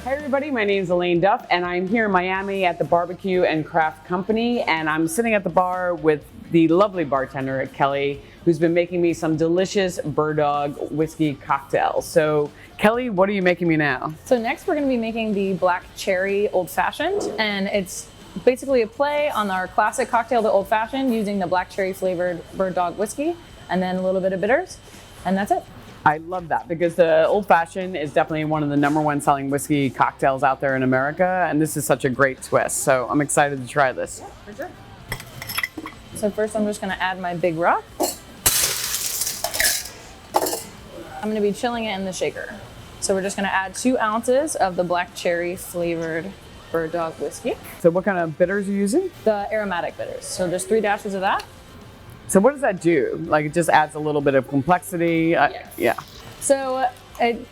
Hi everybody, my name is Elaine Duff and I'm here in Miami at the BBQ and Craft Company, and I'm sitting at the bar with the lovely bartender Kelly, who's been making me some delicious Bird Dog whiskey cocktails. So Kelly, what are you making me now? So next we're going to be making the Black Cherry Old Fashioned, and it's basically a play on our classic cocktail, the Old Fashioned, using the black cherry flavored Bird Dog whiskey and then a little bit of bitters, and that's it. I love that because the Old Fashioned is definitely one of the #1 selling whiskey cocktails out there in America, and this is such a great twist. So I'm excited to try this. Yeah, for sure. So first I'm just going to add my Big Rock. I'm going to be chilling it in the shaker. So we're just going to add 2 ounces of the black cherry flavored Bird Dog whiskey. So what kind of bitters are you using? The aromatic bitters. So just 3 dashes of that. So what does that do? Like, it just adds a little bit of complexity? Yeah. So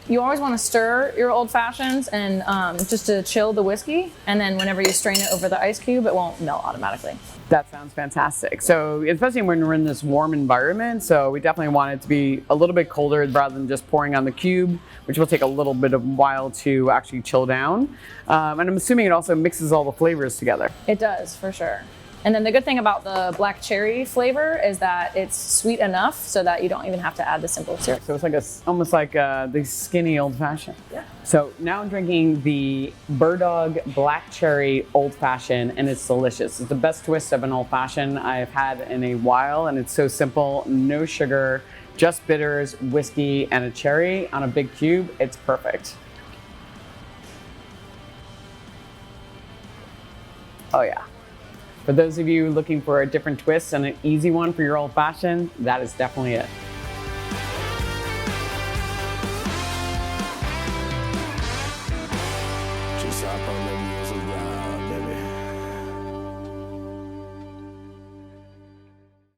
you always want to stir your Old Fashions and just to chill the whiskey, and then whenever you strain it over the ice cube, it won't melt automatically. That sounds fantastic. So especially when we're in this warm environment, so we definitely want it to be a little bit colder rather than just pouring on the cube, which will take a little bit of a while to actually chill down. And I'm assuming it also mixes all the flavors together. It does, for sure. And then the good thing about the black cherry flavor is that it's sweet enough so that you don't even have to add the simple syrup. So it's like almost like the skinny Old Fashioned. Yeah. So now I'm drinking the Bird Dog Black Cherry Old Fashioned, and it's delicious. It's the best twist of an Old Fashioned I've had in a while, and it's so simple, no sugar, just bitters, whiskey, and a cherry on a big cube. It's perfect. Oh yeah. For those of you looking for a different twist and an easy one for your Old Fashioned, that is definitely it. Just hop on the music.